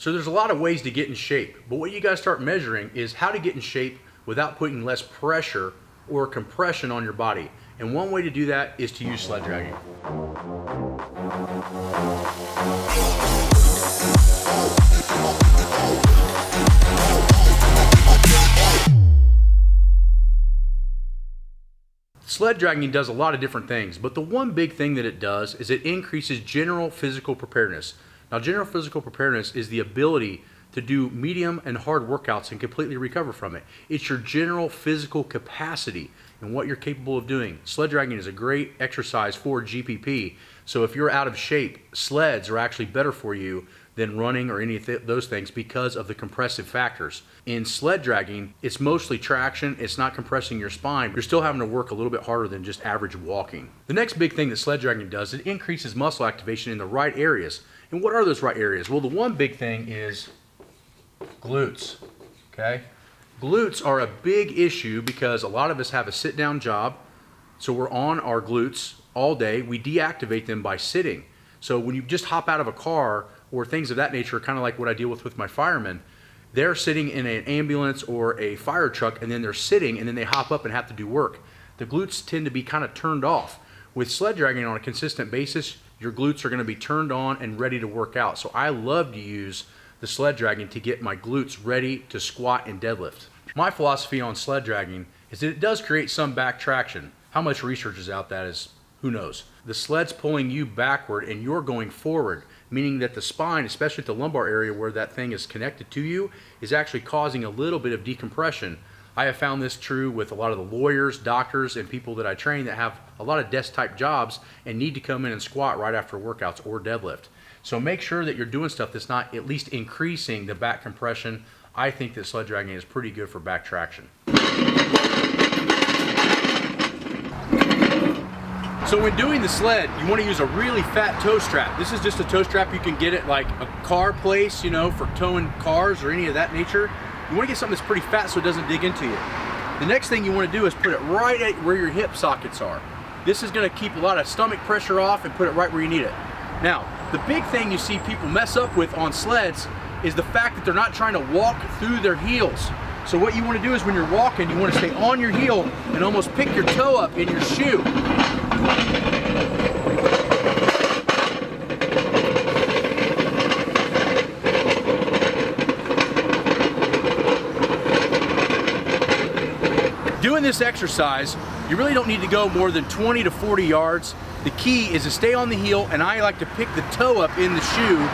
So there's a lot of ways to get in shape, but what you gotta start measuring is how to get in shape without putting less pressure or compression on your body. And one way to do that is to use sled dragging. Sled dragging does a lot of different things, but the one big thing that it does is it increases general physical preparedness. Now, general physical preparedness is the ability to do medium and hard workouts and completely recover from it. It's your general physical capacity and what you're capable of doing. Sled dragging is a great exercise for GPP, so if you're out of shape, sleds are actually better for you than running or any of those things because of the compressive factors. In sled dragging, it's mostly traction, it's not compressing your spine. You're still having to work a little bit harder than just average walking. The next big thing that sled dragging does, it increases muscle activation in the right areas. And what are those right areas? Well, the one big thing is glutes, okay? Glutes are a big issue because a lot of us have a sit-down job, so we're on our glutes all day. We deactivate them by sitting. So when you just hop out of a car or things of that nature, kind of like what I deal with my firemen, they're sitting in an ambulance or a fire truck and then they're sitting and then they hop up and have to do work. The glutes tend to be kind of turned off. With sled dragging on a consistent basis, your glutes are going to be turned on and ready to work out. So I love to use the sled dragging to get my glutes ready to squat and deadlift. My philosophy on sled dragging is that it does create some back traction. How much research is out that is, who knows? The sled's pulling you backward and you're going forward, meaning that the spine, especially at the lumbar area where that thing is connected to you, is actually causing a little bit of decompression. I have found this true with a lot of the lawyers, doctors, and people that I train that have a lot of desk-type jobs and need to come in and squat right after workouts or deadlift. So make sure that you're doing stuff that's not at least increasing the back compression. I think that sled dragging is pretty good for back traction. So when doing the sled, you want to use a really fat toe strap. This is just a toe strap you can get at like a car place, you know, for towing cars or any of that nature. You want to get something that's pretty fat so it doesn't dig into you. The next thing you want to do is put it right at where your hip sockets are. This is going to keep a lot of stomach pressure off and put it right where you need it. Now, the big thing you see people mess up with on sleds is the fact that they're not trying to walk through their heels. So what you want to do is when you're walking, you want to stay on your heel and almost pick your toe up in your shoe. Doing this exercise, you really don't need to go more than 20 to 40 yards. The key is to stay on the heel, and I like to pick the toe up in the shoe,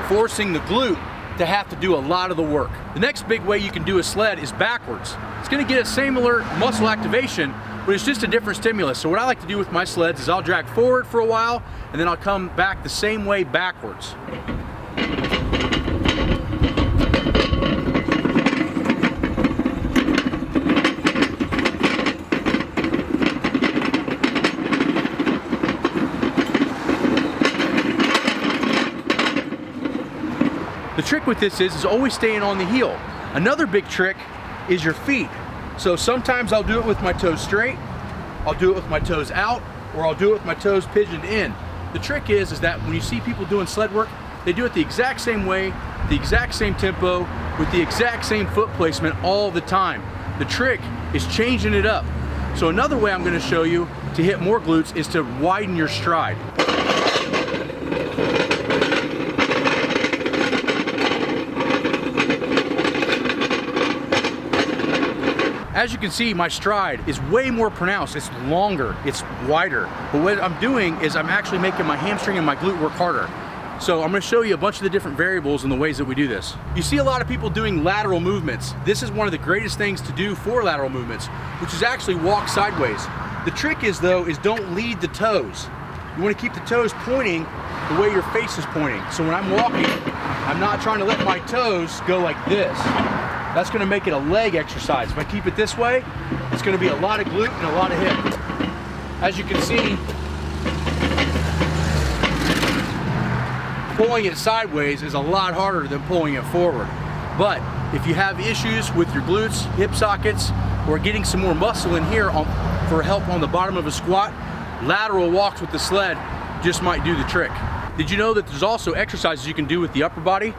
forcing the glute to have to do a lot of the work. The next big way you can do a sled is backwards. It's gonna get a similar muscle activation, but it's just a different stimulus. So what I like to do with my sleds is I'll drag forward for a while, and then I'll come back the same way backwards. The trick with this is always staying on the heel. Another big trick is your feet. So sometimes I'll do it with my toes straight, I'll do it with my toes out, or I'll do it with my toes pigeoned in. The trick is that when you see people doing sled work, they do it the exact same way, the exact same tempo, with the exact same foot placement all the time. The trick is changing it up. So another way I'm going to show you to hit more glutes is to widen your stride. As you can see, my stride is way more pronounced. It's longer, it's wider. But what I'm doing is I'm actually making my hamstring and my glute work harder. So I'm gonna show you a bunch of the different variables and the ways that we do this. You see a lot of people doing lateral movements. This is one of the greatest things to do for lateral movements, which is actually walk sideways. The trick is though, is don't lead the toes. You wanna keep the toes pointing the way your face is pointing. So when I'm walking, I'm not trying to let my toes go like this. That's gonna make it a leg exercise. If I keep it this way, it's gonna be a lot of glute and a lot of hip. As you can see, pulling it sideways is a lot harder than pulling it forward. But if you have issues with your glutes, hip sockets, or getting some more muscle in here for help on the bottom of a squat, lateral walks with the sled just might do the trick. Did you know that there's also exercises you can do with the upper body?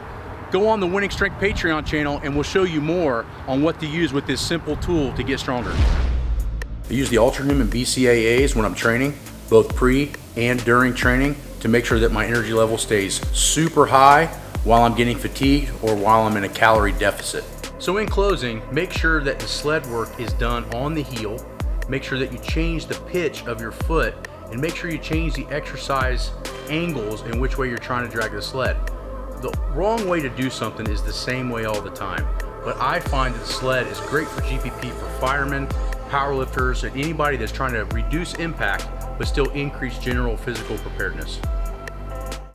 go on the Winning Strength Patreon channel and we'll show you more on what to use with this simple tool to get stronger. I use the Ultrahuman BCAAs when I'm training, both pre and during training, to make sure that my energy level stays super high while I'm getting fatigued or while I'm in a calorie deficit. So in closing, make sure that the sled work is done on the heel. Make sure that you change the pitch of your foot, and make sure you change the exercise angles in which way you're trying to drag the sled. The wrong way to do something is the same way all the time. But I find that the sled is great for GPP for firemen, powerlifters, and anybody that's trying to reduce impact but still increase general physical preparedness.